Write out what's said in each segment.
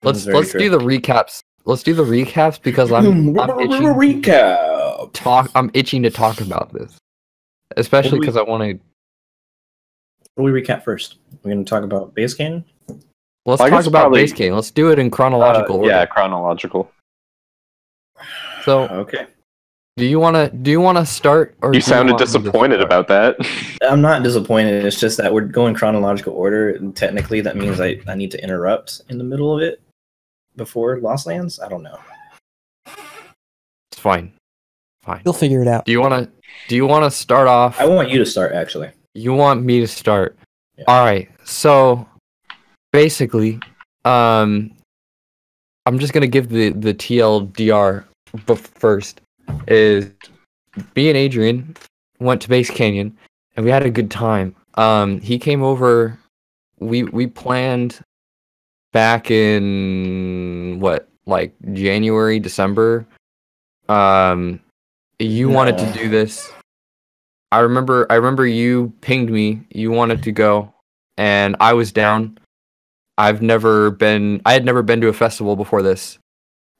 Let's do the recaps. Let's do the recaps because I'm itching. Recap. I'm itching to talk about this, especially because I want to. What do we recap first? We're going to talk about base canyon. Let's talk about base canyon. Let's do it in chronological order. Yeah, chronological. So okay. Do you want to start? Or you sounded disappointed about that. I'm not disappointed. It's just that we're going chronological order, and technically that means I need to interrupt in the middle of it before Lost Lands. I don't know. It's fine. You'll figure it out. Do you want to start off? I want you to start, actually. You want me to start? Yeah. All right. So basically, I'm just gonna give the TLDR first. Is me and Adrian went to Base Canyon and we had a good time. He came over. We planned back in January, December. You wanted to do this. I remember you pinged me. You wanted to go, and I was down. I had never been to a festival before this,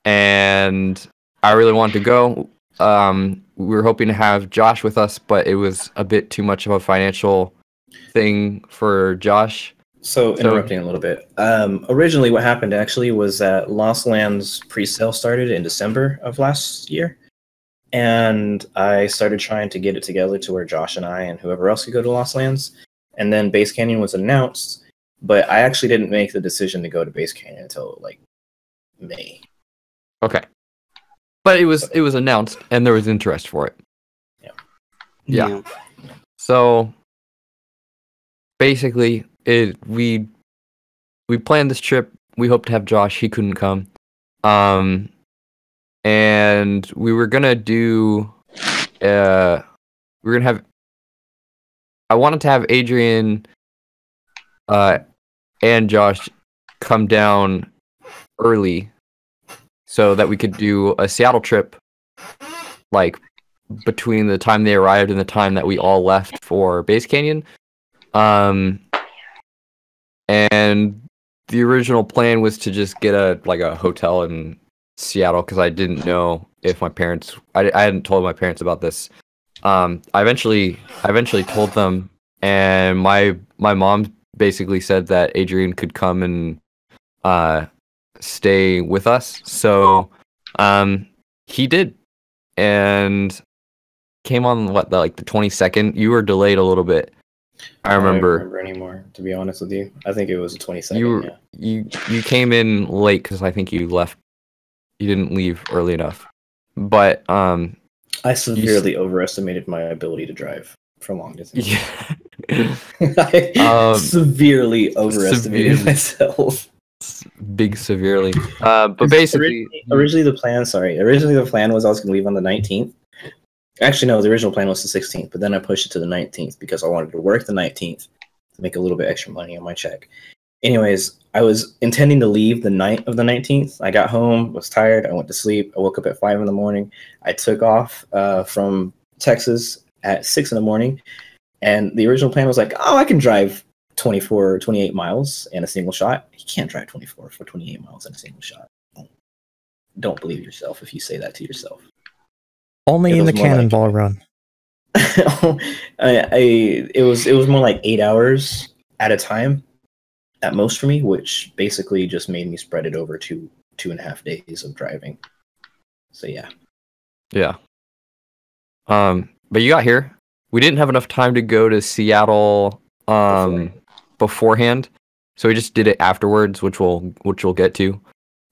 and I really wanted to go. We were hoping to have Josh with us, but it was a bit too much of a financial thing for Josh. So interrupting a little bit. Originally what happened actually was that Lost Lands pre-sale started in December of last year. And I started trying to get it together to where Josh and I and whoever else could go to Lost Lands. And then Base Canyon was announced, but I actually didn't make the decision to go to Base Canyon until May. Okay. But it was announced, and there was interest for it. Yeah. So basically, we planned this trip. We hoped to have Josh. He couldn't come. And we were gonna do. I wanted to have Adrian, and Josh come down early, so that we could do a Seattle trip, between the time they arrived and the time that we all left for Base Canyon. And the original plan was to just get a hotel in Seattle because I didn't know if my parents. I hadn't told my parents about this. I eventually told them, and my mom basically said that Adrian could come and stay with us. So he did, and came on the 22nd. You were delayed a little bit. I don't remember anymore, to be honest with you. I think it was the 22nd. You came in late because I think you left. You didn't leave early enough. But I severely overestimated my ability to drive for long distance. Yeah. I severely overestimated myself. Severely. But basically, originally the plan was I was going to leave on the 19th. Actually, no, the original plan was the 16th, but then I pushed it to the 19th because I wanted to work the 19th to make a little bit extra money on my check. Anyways, I was intending to leave the night of the 19th. I got home, was tired, I went to sleep. I woke up at 5 in the morning. I took off from Texas at 6 in the morning, and the original plan was I can drive 24 or 28 miles in a single shot. You can't drive 24 for 28 miles in a single shot. Don't believe yourself if you say that to yourself. Only in the cannonball run. It was more like 8 hours at a time at most for me, which basically just made me spread it over 2.5 days of driving. So yeah. But you got here. We didn't have enough time to go to Seattle beforehand, so we just did it afterwards, which we'll get to.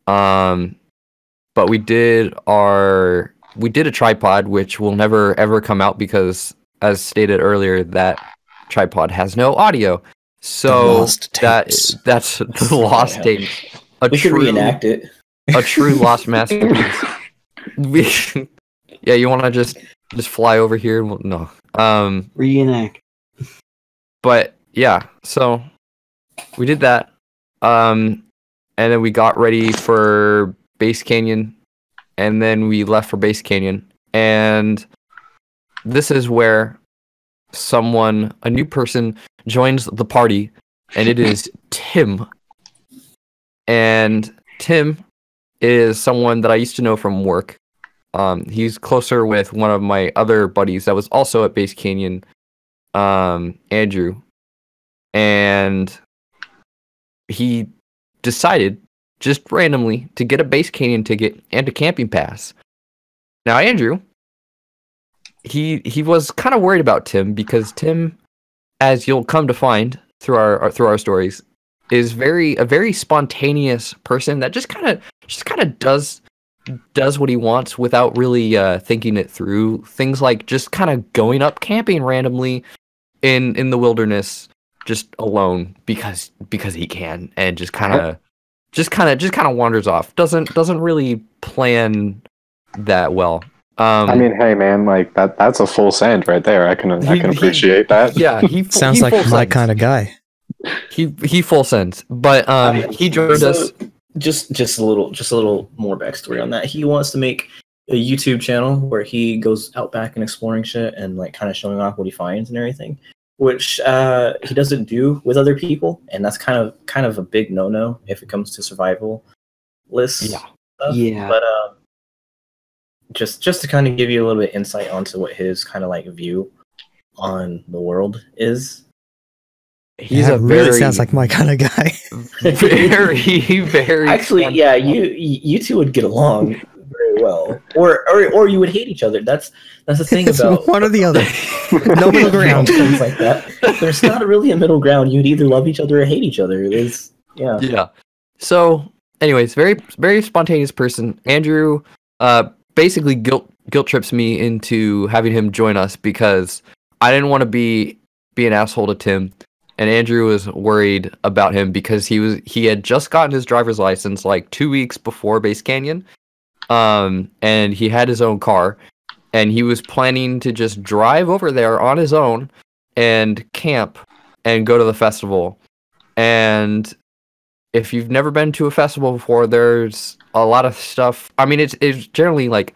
But we did a tripod, which will never ever come out because, as stated earlier, that tripod has no audio. So that's the lost tape. We should reenact it. A true lost masterpiece. Yeah, you want to just fly over here? No. Reenact. But yeah, so we did that. And then we got ready for Base Canyon. And then we left for Base Canyon. And this is where a new person joins the party. And it is Tim. And Tim is someone that I used to know from work. He's closer with one of my other buddies that was also at Base Canyon, Andrew. And he decided just randomly to get a Base Canyon ticket and a camping pass. Now, Andrew, he was kind of worried about Tim because Tim, as you'll come to find through our stories, is a very spontaneous person that just kind of does what he wants without really thinking it through. Things like just kind of going up camping randomly in the wilderness just alone because he can, and just kind of wanders off. Doesn't really plan that well. I mean, hey man, like that's a full send right there. I can appreciate that. Yeah, he sounds like my kind of guy. He full sends, but he joined us. Just a little more backstory on that. He wants to make a YouTube channel where he goes out back and exploring shit and like kind of showing off what he finds and everything, which he doesn't do with other people, and that's kind of a big no if it comes to survival lists. Yeah, stuff. Yeah. But just to kind of give you a little bit insight onto what his kind of like view on the world is. He's really sounds like my kind of guy. very. Actually, yeah, you two would get along very well, or you would hate each other. That's the thing about one or the other. No middle ground. Things like that. There's not really a middle ground. You'd either love each other or hate each other. Yeah. So, anyways, very spontaneous person. Andrew, basically guilt trips me into having him join us because I didn't want to be an asshole to Tim. And Andrew was worried about him because he had just gotten his driver's license like 2 weeks before Base Canyon, and he had his own car, and he was planning to just drive over there on his own and camp and go to the festival. And if you've never been to a festival before, there's a lot of stuff. I mean, it's generally like,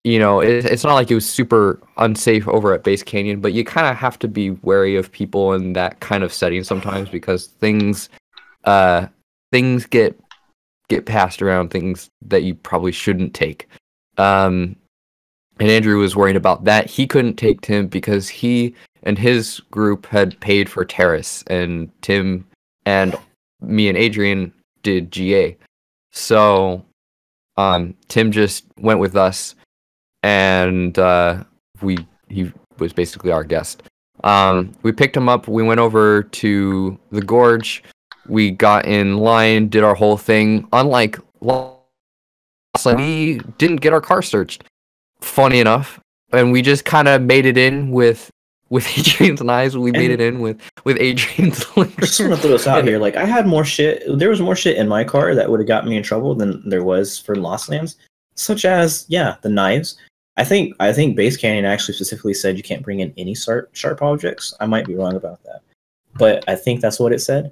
you know, it's not like it was super unsafe over at Base Canyon, but you kind of have to be wary of people in that kind of setting sometimes because things get passed around, things that you probably shouldn't take. And Andrew was worried about that. He couldn't take Tim because he and his group had paid for Terrace, and Tim and me and Adrian did GA. So Tim just went with us. And he was basically our guest. We picked him up. We went over to the gorge. We got in line, did our whole thing. Unlike last time, we didn't get our car searched. Funny enough, and we just kind of made it in with Adrian's knives. We made it in with Adrian's. I just want to throw this out here. Like, I had more shit. There was more shit in my car that would have got me in trouble than there was for Lost Lands, such as the knives. I think Base Canyon actually specifically said you can't bring in any sharp objects. I might be wrong about that, but I think that's what it said.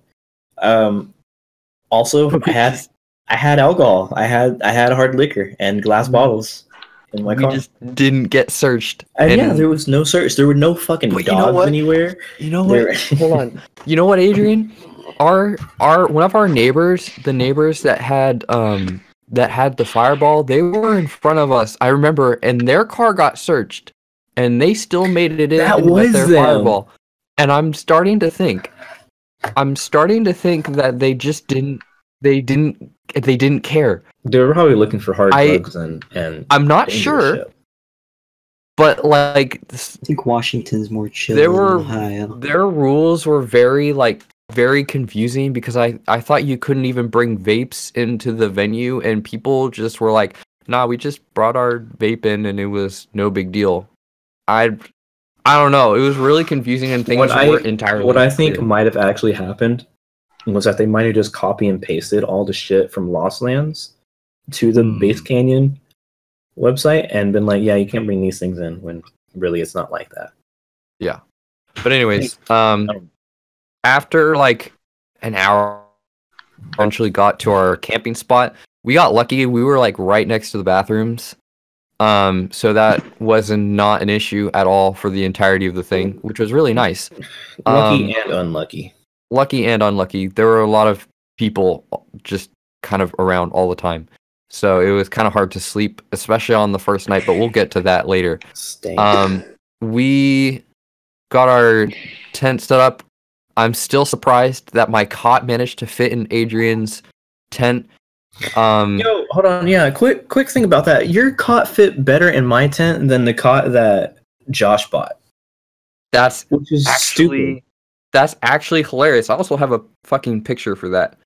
Also, I had alcohol. I had hard liquor and glass bottles in my car. We just didn't get searched. And there was no search. There were no fucking dogs anywhere. You know what? Hold on. You know what, Adrian? Our one of our neighbors, the neighbors that had the fireball, they were in front of us, I remember, and their car got searched, and they still made it in with their fireball. And I'm starting to think that they just didn't care. They were probably looking for hard drugs and I'm not sure, shit. But like, I think Washington's more chill than Ohio. Their rules were very confusing because I thought you couldn't even bring vapes into the venue, and people just were like, nah, we just brought our vape in and it was no big deal. I don't know. It was really confusing, and things weren't entirely What I think clear. might have actually happened was that they might have just copy and pasted all the shit from Lost Lands to the Base Canyon website and been like, yeah, you can't bring these things in, when really it's not like that. Yeah. But anyways, after like an hour, eventually got to our camping spot. We got lucky. We were like right next to the bathrooms. So that was not an issue at all for the entirety of the thing, which was really nice. Lucky and unlucky. Lucky and unlucky. There were a lot of people just kind of around all the time. So it was kind of hard to sleep, especially on the first night, but we'll get to that later. We got our tent set up. I'm still surprised that my cot managed to fit in Adrian's tent. Yo, hold on. Yeah, quick thing about that. Your cot fit better in my tent than the cot that Josh bought. Which is stupid. That's actually hilarious. I also have a fucking picture for that.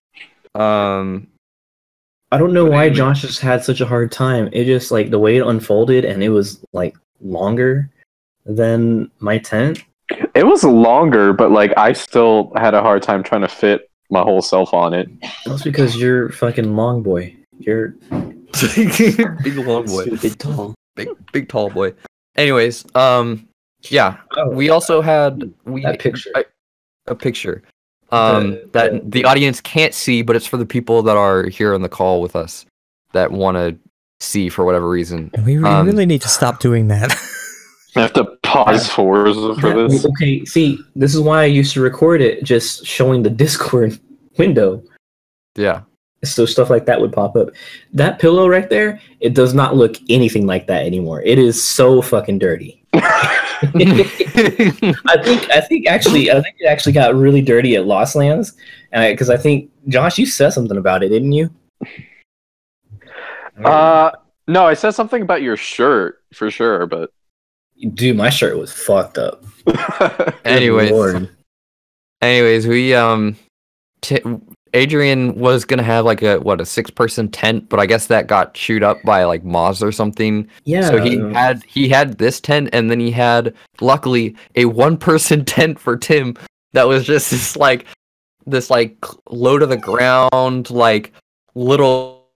I don't know why Josh just had such a hard time. It just like the way it unfolded, and it was like longer than my tent. It was longer, but like I still had a hard time trying to fit my whole self on it. That's because you're fucking long boy. You're big long boy. Stupid tall. Big tall boy. Anyways, yeah. We also had that picture. A picture. That the audience can't see, but it's for the people that are here on the call with us that want to see for whatever reason. We really need to stop doing that. I have to pause for this. Okay, see, this is why I used to record it, just showing the Discord window. Yeah. So stuff like that would pop up. That pillow right there, it does not look anything like that anymore. It is so fucking dirty. I think it actually got really dirty at Lost Lands, because I think Josh, you said something about it, didn't you? No, I said something about your shirt for sure, but dude, my shirt was fucked up. anyways, we Adrian was gonna have like a 6-person tent, but I guess that got chewed up by like moths or something. Yeah. So he had this tent, and then he had luckily a 1-person tent for Tim that was just this low to the ground like little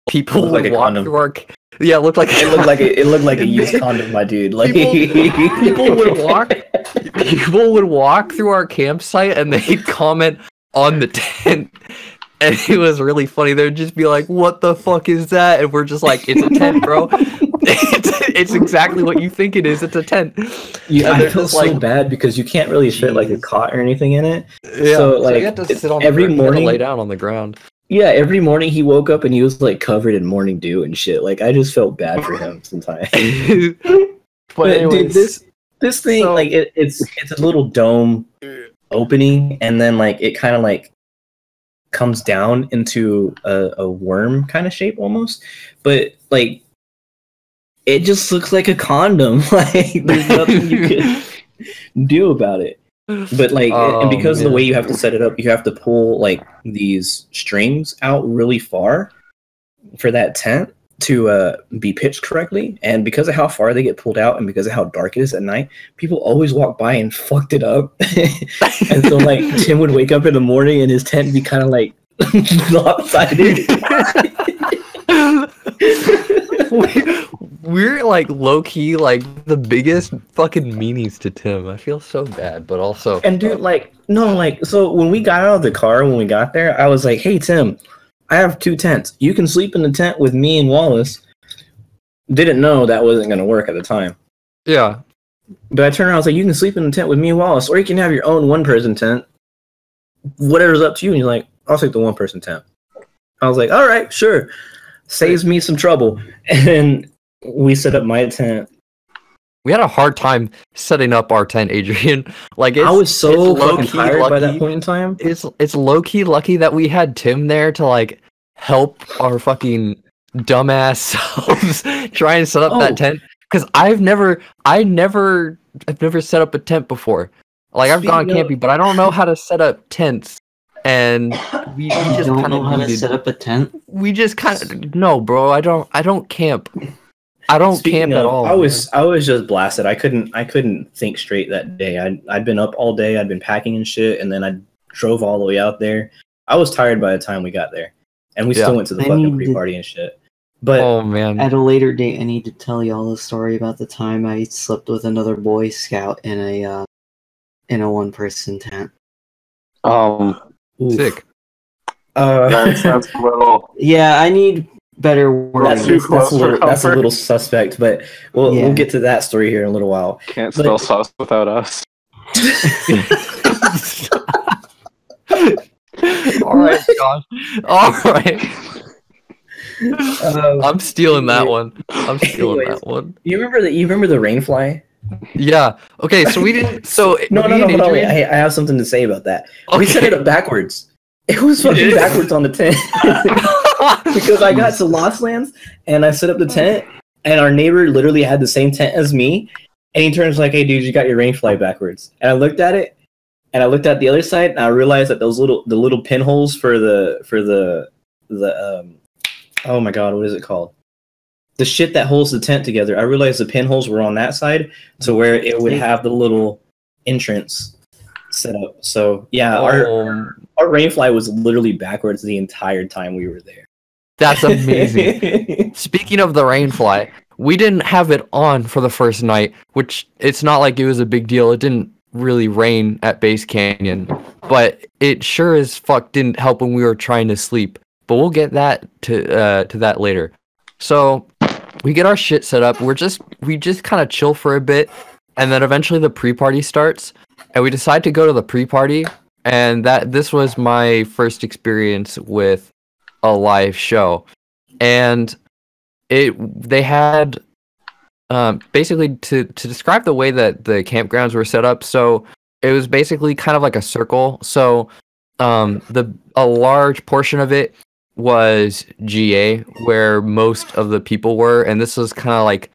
people would walk through our. Yeah, it looked like a used condom, my dude. Like people would walk through our campsite and they'd comment on the tent, and it was really funny. They'd just be like, "What the fuck is that?" And we're just like, "It's a tent, bro. it's exactly what you think it is. It's a tent." Yeah, I feel so bad because you can't really fit like a cot or anything in it. Yeah, so like you have to sit on every morning, lay down on the ground. Yeah, every morning he woke up and he was like covered in morning dew and shit. Like I just felt bad for him sometimes. But anyways, dude, this thing, so, like it's a little dome opening, and then like it kind of like comes down into a worm kind of shape almost, but like it just looks like a condom. Like there's nothing you can do about it. But like, and because of the way you have to set it up, you have to pull like these strings out really far for that tent to be pitched correctly. And because of how far they get pulled out, and because of how dark it is at night, people always walk by and fucked it up. And so like Tim would wake up in the morning and his tent be kind of like lopsided. We're like low key like the biggest fucking meanies to Tim. I feel so bad, but also. And dude, like no, like so when we got out of the car when we got there, I was like, "Hey Tim, I have 2 tents. You can sleep in the tent with me and Wallace." Didn't know that wasn't gonna work at the time. Yeah. But I turned around, I was like, "You can sleep in the tent with me and Wallace, or you can have your own 1-person tent. Whatever's up to you." And you're like, "I'll take the 1-person tent." I was like, "All right, sure." Saves me some trouble. And we set up my tent. We had a hard time setting up our tent, Adrian. Like I was so fucking tired by that point in time. It's low key lucky that we had Tim there to like help our fucking dumbass selves try and set up that tent. Because I've never set up a tent before. Like I've gone camping, but I don't know how to set up tents. And we just don't know how to set up a tent. We just kind of no, bro. I don't camp. I don't camp at all. I was just blasted. I couldn't think straight that day. I'd been up all day. I'd been packing and shit, and then I drove all the way out there. I was tired by the time we got there, and we still went to the fucking pre-party and shit. But oh man, at a later date, I need to tell y'all a story about the time I slept with another Boy Scout in a 1-person tent. Sick. That sounds a little. Yeah, I need better words. That's a little suspect, but we'll get to that story here in a little while. Can't spell sauce without us. All right. gosh. All right. I'm stealing that one. I'm stealing anyways, that one. You remember the rainfly? Yeah. Okay. So we didn't. So No, me and hold on, wait. Adrian- I have something to say about that. We set Okay. it up backwards. It was fucking backwards on the tent. Because I got to Lost Lands and I set up the tent, and our neighbor literally had the same tent as me, and he turns like, "Hey, dude, you got your rainfly backwards." And I looked at it, and I looked at the other side, and I realized that the little pinholes for the oh my god, what is it called? The shit that holds the tent together. I realized the pinholes were on that side, to where it would have the little entrance set up. So yeah, our rainfly was literally backwards the entire time we were there. That's amazing. Speaking of the rainfly, we didn't have it on for the first night, which it's not like it was a big deal. It didn't really rain at Base Canyon, but it sure as fuck didn't help when we were trying to sleep. But we'll get that to that later. So we get our shit set up. We just kind of chill for a bit, and then eventually the pre-party starts, and we decide to go to the pre-party. And this was my first experience with a live show, and they had basically to describe the way that the campgrounds were set up. So it was basically kind of like a circle. So a large portion of it was GA, where most of the people were, and this was kind of like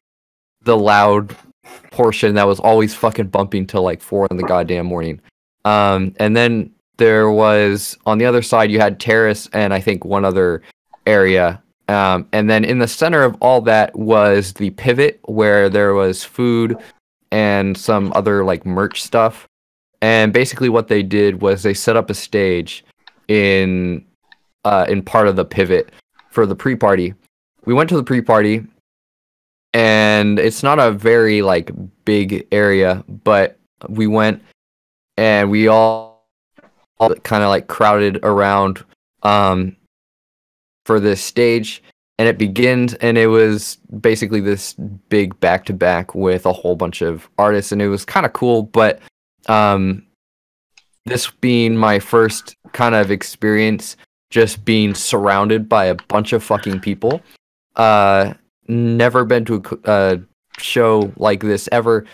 the loud portion that was always fucking bumping till like 4 in the goddamn morning. And then there was, on the other side, you had Terrace and I think one other area. And then in the center of all that was the pivot, where there was food and some other like merch stuff. And basically what they did was they set up a stage in part of the pivot for the pre-party. We went to the pre-party, and it's not a very like big area, but we went and we all kind of like crowded around for this stage, and it begins, and it was basically this big back-to-back with a whole bunch of artists, and it was kind of cool. But this being my first kind of experience just being surrounded by a bunch of fucking people, never been to a show like this ever.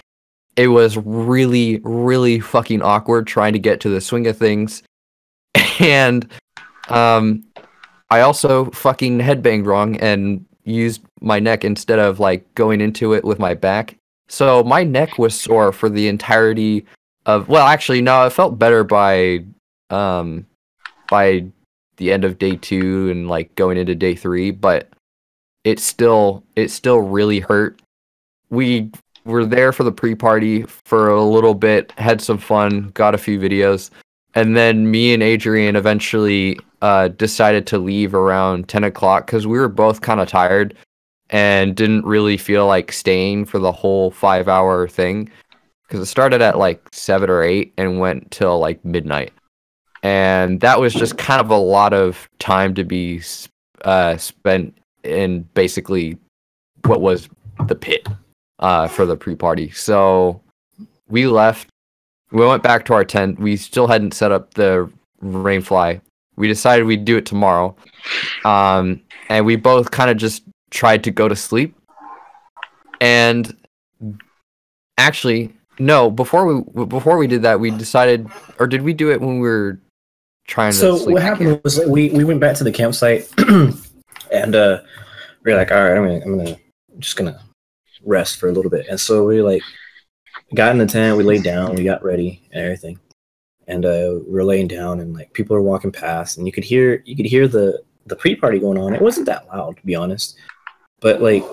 It was really, really fucking awkward trying to get to the swing of things. And I also fucking headbanged wrong and used my neck instead of like going into it with my back. So my neck was sore for the entirety of, well, actually, no, it felt better by the end of day 2 and like going into day 3, but it still really hurt. We were there for the pre-party for a little bit, had some fun, got a few videos, and then me and Adrian eventually decided to leave around 10 o'clock because we were both kind of tired and didn't really feel like staying for the whole 5-hour thing, because it started at like 7 or 8 and went till like midnight. And that was just kind of a lot of time to be spent in basically what was the pit for the pre-party. So we left. We went back to our tent. We still hadn't set up the rainfly. We decided we'd do it tomorrow. And we both kind of just tried to go to sleep. And actually, no, before we did that, we decided, or did we do it when we were trying to sleep? So what happened was we went back to the campsite, and we were like, all right, I'm just gonna rest for a little bit. And so we like got in the tent, we laid down, we got ready and everything, and we were laying down, and like people were walking past, and you could hear the pre-party going on. It wasn't that loud, to be honest, but like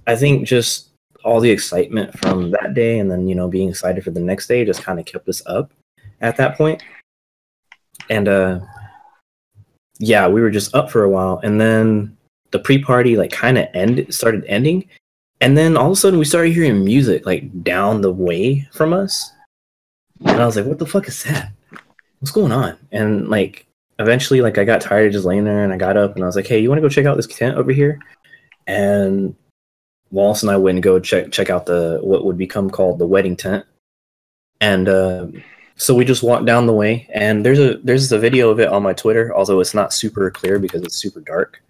I think just all the excitement from that day, and then being excited for the next day, just kind of kept us up at that point. And yeah, we were just up for a while, and then the pre-party like kind of started ending, and then all of a sudden we started hearing music like down the way from us, and I was like, what the fuck is that? What's going on? And like eventually, like I got tired of just laying there, and I got up and I was like, hey, you want to go check out this tent over here? And Wallace and I went and go check out what would become called the wedding tent. And So we just walked down the way, and there's a video of it on my Twitter, although it's not super clear because it's super dark.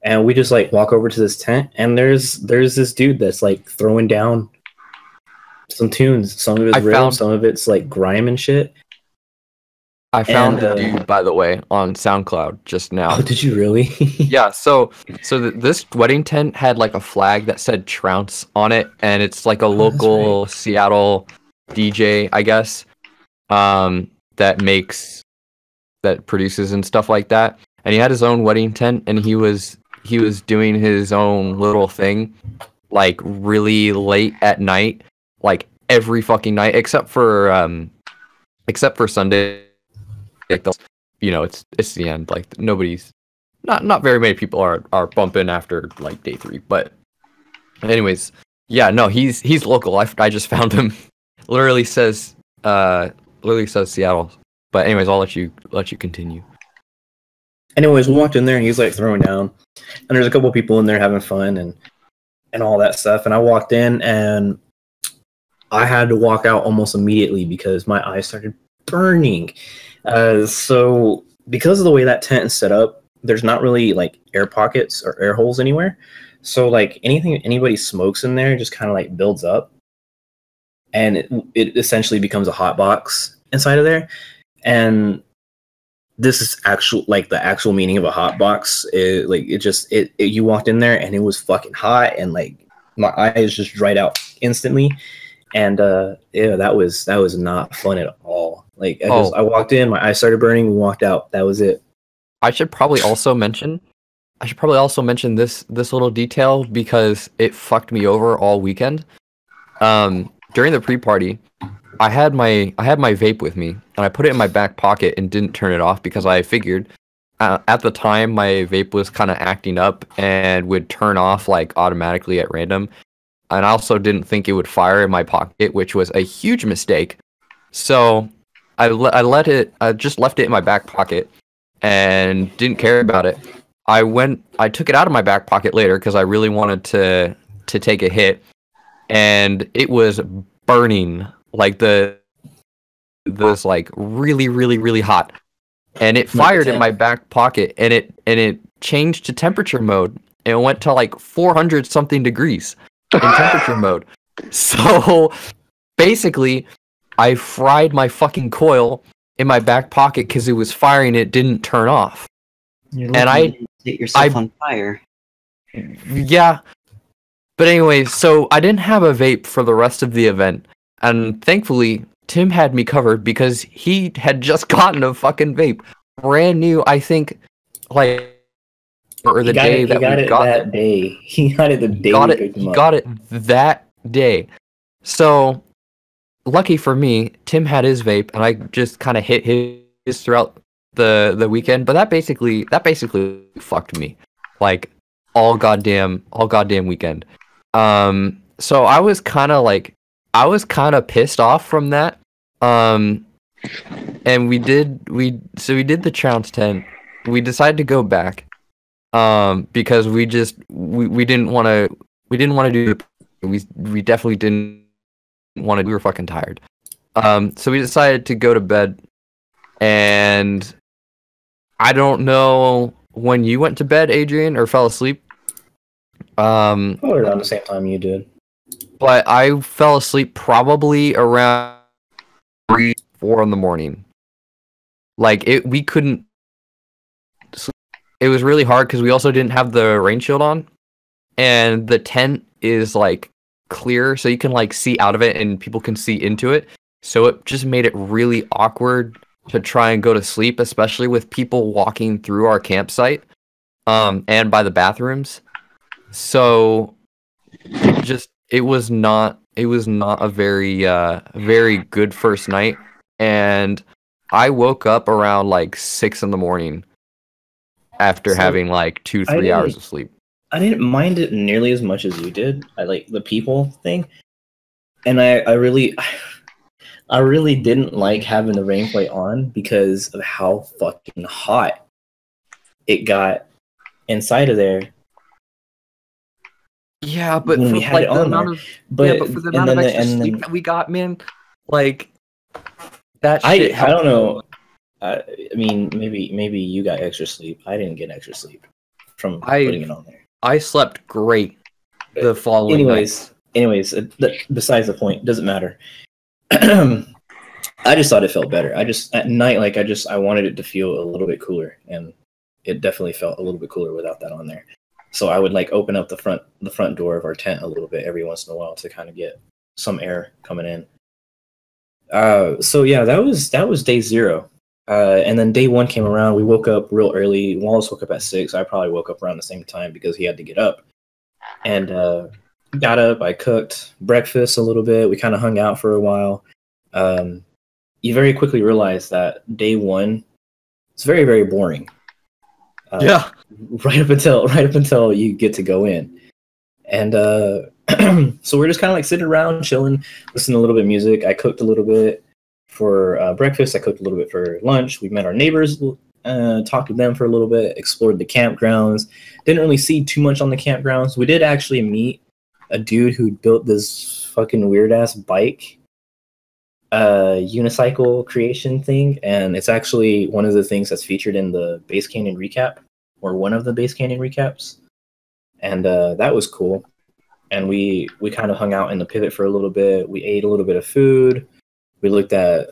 And we just like walk over to this tent, and there's this dude that's like throwing down some tunes. Some of it's real, some of it's like grime and shit. I found the dude, by the way, on SoundCloud just now. Oh, did you really? Yeah. So this wedding tent had like a flag that said Trounce on it, and it's like a local Seattle DJ, I guess, that produces and stuff like that. And he had his own wedding tent, and he was doing his own little thing, like really late at night, like every fucking night, except for Sunday. You know, it's the end. Like nobody's not very many people are bumping after like day 3. But anyways, yeah, no, he's local. I just found him. literally says Seattle. But anyways, I'll let you continue. Anyways, we walked in there, and he's like throwing down, and there's a couple people in there having fun and all that stuff. And I walked in, and I had to walk out almost immediately because my eyes started burning. So because of the way that tent is set up, there's not really like air pockets or air holes anywhere. So like anything anybody smokes in there just kind of like builds up, and it essentially becomes a hot box inside of there. And this is the actual meaning of a hot box. You walked in there and it was fucking hot, and like my eyes just dried out instantly. And that was not fun at all. Like I walked in, my eyes started burning, we walked out. That was it. I should probably also mention this little detail because it fucked me over all weekend. During the pre-party, I had my vape with me, and I put it in my back pocket and didn't turn it off because I figured at the time my vape was kind of acting up and would turn off like automatically at random. And I also didn't think it would fire in my pocket, which was a huge mistake. So I just left it in my back pocket and didn't care about it. I took it out of my back pocket later because I really wanted to take a hit, and it was burning, like this like really, really, really hot. And it fired in my back pocket, and it changed to temperature mode, and it went to like 400 something degrees in temperature mode. So basically, I fried my fucking coil in my back pocket because it was firing. It didn't turn off, and I set yourself on fire. Yeah, but anyway, so I didn't have a vape for the rest of the event, and thankfully Tim had me covered because he had just gotten a fucking vape, brand new. I think like. Or the day that we got it. That day. He got it the day he got it that day. So lucky for me, Tim had his vape, and I just kind of hit his throughout the weekend. But that basically fucked me, like all goddamn weekend. So I was kind of pissed off from that. And we did the Trounce tent. We decided to go back. Because we didn't want to do it. We definitely didn't want to. We were fucking tired. So we decided to go to bed, and I don't know when you went to bed, Adrian, or fell asleep. Probably around the same time you did. But I fell asleep probably around 3, 4 in the morning. Like we couldn't. It was really hard because we also didn't have the rain shield on, and the tent is like clear, so you can like see out of it and people can see into it. So it just made it really awkward to try and go to sleep, especially with people walking through our campsite, and by the bathrooms. So it was not a very good first night, and I woke up around like 6 in the morning. After having like 2-3 hours of sleep. I didn't mind it nearly as much as you did. I like the people thing. And I really didn't like having the rain plate on because of how fucking hot it got inside of there. Yeah, but for like the amount of extra sleep that we got, man, like That I shit don't helped know. I mean, maybe you got extra sleep. I didn't get extra sleep from putting it on there. I slept great the following night. Anyways, besides the point, doesn't matter. I just thought it felt better. I just at night, like I wanted it to feel a little bit cooler, and it definitely felt a little bit cooler without that on there. So I would like open up the front door of our tent a little bit every once in a while to kind of get some air coming in. So yeah, that was day 0. And then day 1 came around. We woke up real early. Wallace woke up at 6. I probably woke up around the same time because he had to get up. And got up. I cooked breakfast a little bit. We kind of hung out for a while. You very quickly realize that day 1 is very, very boring. Yeah. Right up until you get to go in. And so we're just kind of like sitting around, chilling, listening to a little bit of music. I cooked a little bit for breakfast. I cooked a little bit for lunch. We met our neighbors, talked to them for a little bit, explored the campgrounds. Didn't really see too much on the campgrounds. We did actually meet a dude who built this fucking weird ass bike unicycle creation thing, and it's actually one of the things that's featured in the Base Canyon recap, or one of the Base Canyon recaps. And that was cool. And we kind of hung out in the pivot for a little bit. We ate a little bit of food. We looked at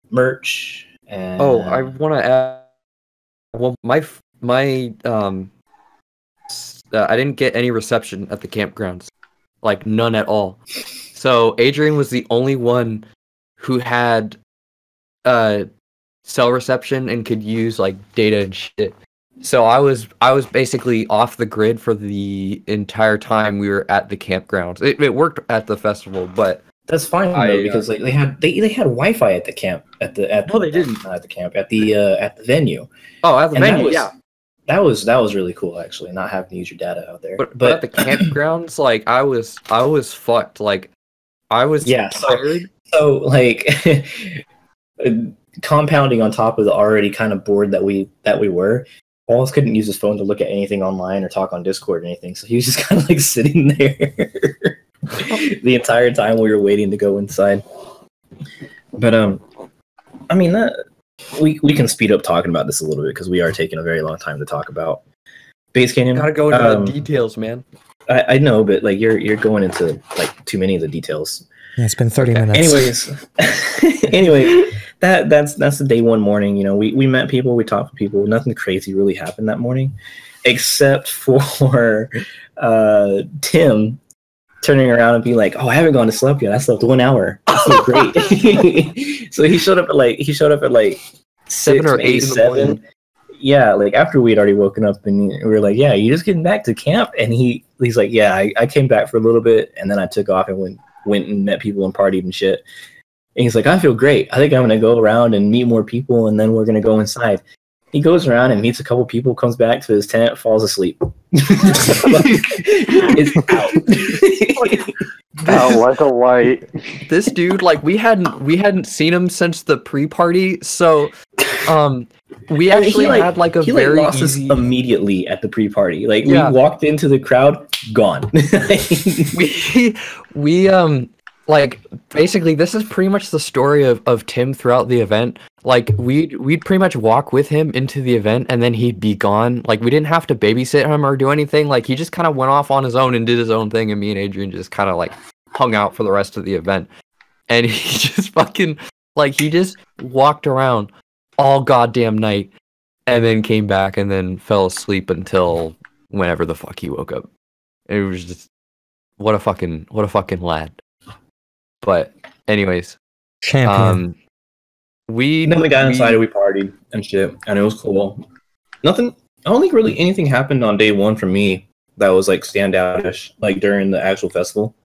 merch. And I want to add. Well, my I didn't get any reception at the campgrounds, like none at all. So Adrian was the only one who had cell reception and could use like data and shit. So I was basically off the grid for the entire time we were at the campgrounds. It worked at the festival, but that's fine though, because like they had Wi-Fi at the camp No, they didn't. Not at the camp, at the venue. Oh, at the venue, yeah. That was really cool, actually, not having to use your data out there. But at the campgrounds, like I was fucked. Like I was tired. So like compounding on top of the already kind of bored that we were, Wallace couldn't use his phone to look at anything online or talk on Discord or anything. So he was just kind of like sitting there the entire time we were waiting to go inside. But I mean that we can speed up talking about this a little bit because we are taking a very long time to talk about Base Canyon. Gotta go into the details, man. I know, but like you're going into like too many of the details. Yeah, it's been 30 minutes. Anyway, that's the day 1 morning. You know, we met people, we talked to people. Nothing crazy really happened that morning, except for Tim turning around and being like, "Oh, I haven't gone to sleep yet. I slept 1 hour. That's so great." So he showed up at like 7 or 8 in the morning. Yeah, like after we'd already woken up, and we were like, "Yeah, you just getting back to camp?" And he's like, "Yeah, I came back for a little bit, and then I took off and went and met people and partied and shit." And he's like, "I feel great. I think I'm gonna go around and meet more people, and then we're gonna go inside." He goes around and meets a couple people, comes back to his tent, falls asleep. It's out like a light. This dude, like we hadn't seen him since the pre-party, so we actually had like a very lost us immediately at the pre-party. Like we walked into the crowd, gone. we like basically this is pretty much the story of Tim throughout the event. Like we'd pretty much walk with him into the event and then he'd be gone. Like we didn't have to babysit him or do anything. Like he just kind of went off on his own and did his own thing, and me and Adrian just kind of like hung out for the rest of the event. And he just fucking like he just walked around all goddamn night and then came back and then fell asleep until whenever the fuck he woke up. It was just what a fucking lad. But anyways, champion. Then we got inside and we partied and shit, and it was cool. Nothing. I don't think really anything happened on day 1 for me that was like standoutish, like during the actual festival.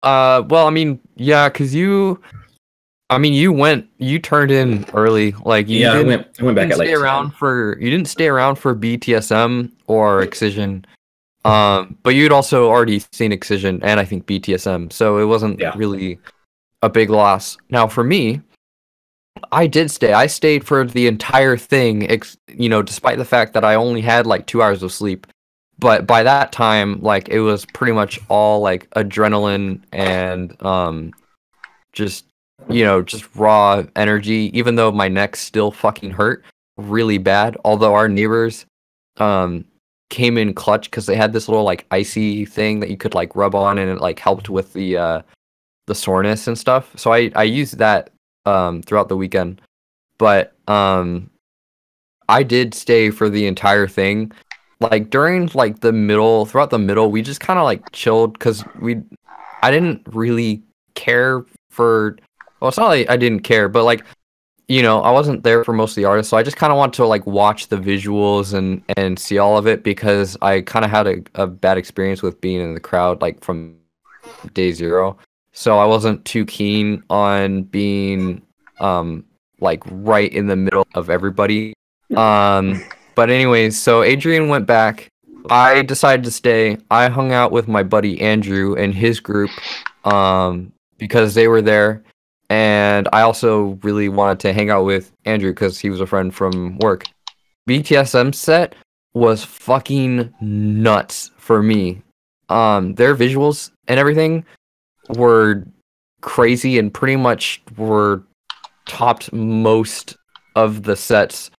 Well, I mean, yeah, because you turned in early. Like I went back at like you didn't stay around for BTSM or Excision. But you'd also already seen Excision and I think BTSM, so it wasn't really a big loss. Now for me, I did stay. I stayed for the entire thing, despite the fact that I only had like 2 hours of sleep. But by that time, like it was pretty much all like adrenaline and just just raw energy, even though my neck still fucking hurt really bad. Although our neighbors came in clutch because they had this little like icy thing that you could like rub on, and it like helped with the soreness and stuff. So I used that throughout the weekend. But I did stay for the entire thing. Like during like throughout the middle, we just kind of like chilled because I didn't really care for. Well, it's not like I didn't care, but like I wasn't there for most of the artists, so I just kind of want to like watch the visuals and see all of it because I kind of had a bad experience with being in the crowd like from day zero. So I wasn't too keen on being like right in the middle of everybody. But anyways, so Adrian went back. I decided to stay. I hung out with my buddy Andrew and his group because they were there. And I also really wanted to hang out with Andrew because he was a friend from work. BTSM set was fucking nuts for me. Their visuals and everything were crazy and pretty much were topped most of the sets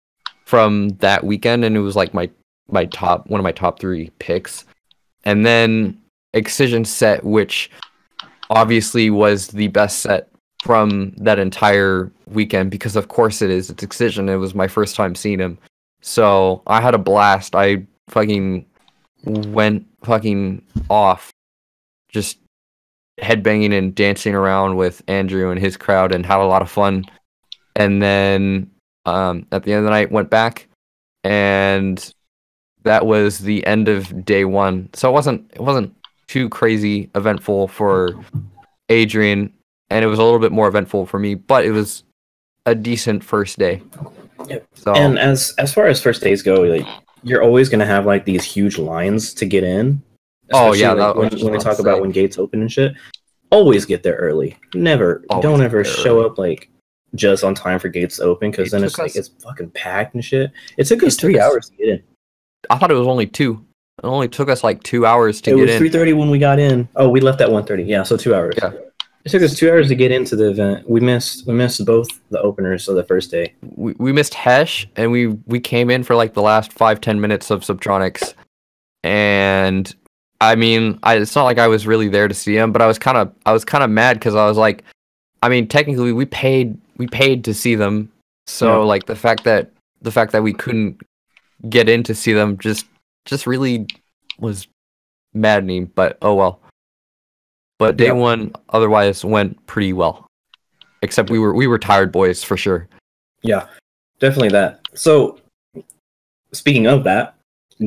from that weekend, and it was like one of my top 3 picks. And then Excision set, which obviously was the best set from that entire weekend because of course it's Excision. It was my first time seeing him, so I had a blast. I fucking went fucking off, just headbanging and dancing around with Andrew and his crowd and had a lot of fun. And then at the end of the night went back, and that was the end of day 1. So it wasn't too crazy eventful for Adrian, and it was a little bit more eventful for me, but it was a decent first day. Yep. So, and as far as first days go, like you're always gonna have like these huge lines to get in. Oh yeah, like, when we talk about when gates open and shit, always get there early. Don't ever show up like just on time for gates to open, because then it's fucking packed and shit. It took us 3 hours to get in. I thought it was only 2. It only took us like 2 hours to get in. It was 3:30 when we got in. Oh, we left at 1:30. Yeah, so 2 hours. Yeah. It took us 2 hours to get into the event. We missed both the openers of the first day. We missed Hesh, and we came in for like the last 5-10 minutes of Subtronics. And I mean, it's not like I was really there to see him, but I was kind of mad because I was like, I mean, technically we paid to see them. So like the fact that we couldn't get in to see them just really was maddening, but oh well. But day 1 otherwise went pretty well. Except we were tired boys for sure. Yeah, definitely that. So speaking of that,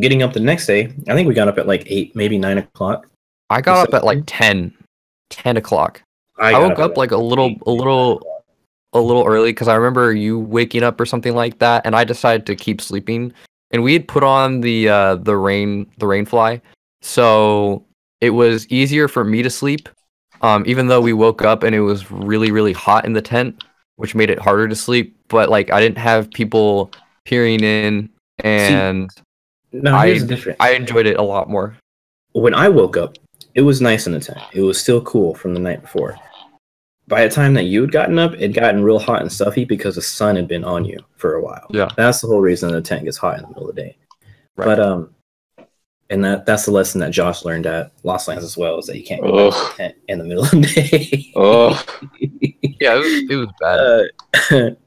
getting up the next day, I think we got up at like 8, maybe 9 o'clock. I got up at like 10 o'clock. I woke up like a little early because I remember you waking up or something like that, and I decided to keep sleeping. And we had put on the Rainfly, so it was easier for me to sleep, even though we woke up and it was really, really hot in the tent, which made it harder to sleep. But like I didn't have people peering in, and here's the difference. I enjoyed it a lot more. When I woke up, it was nice in the tent. It was still cool from the night before. By the time that you had gotten up, it gotten real hot and stuffy because the sun had been on you for a while. Yeah, that's the whole reason the tent gets hot in the middle of the day. Right. But and that's the lesson that Josh learned at Lost Lands as well, is that you can't go back to the tent in the middle of the day. Yeah, it was bad.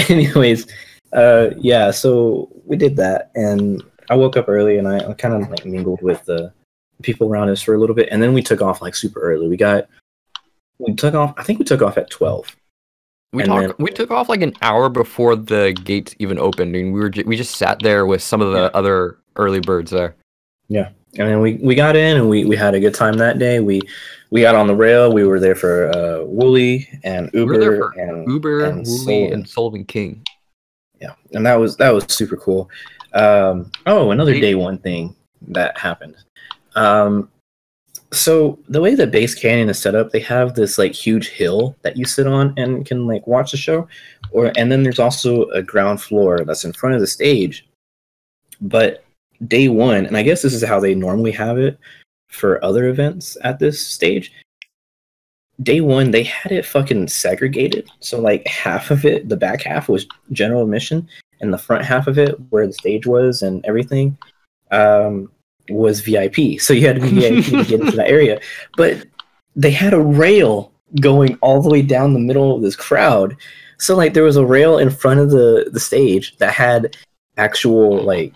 Anyways, yeah, so we did that, and I woke up early, and I kind of like mingled with the people around us for a little bit, and then we took off like super early. We took off. I think we took off at 12. We took off like an hour before the gates even opened, and we just sat there with some of the other early birds there. Yeah, and then we got in, and we had a good time that day. We got on the rail. We were there for Wooly and Uber, and Wooly and Sullivan King. Yeah, and that was super cool. Another day 1 thing that happened. So the way that Base Canyon is set up, they have this like huge hill that you sit on and can like watch the show, and then there's also a ground floor that's in front of the stage. But day 1, and I guess this is how they normally have it for other events at this stage, day one they had it fucking segregated. So like half of it, the back half was general admission, and the front half of it, where the stage was and everything, was VIP. So you had to be VIP to get into that area. But they had a rail going all the way down the middle of this crowd. So like there was a rail in front of the stage that had actual like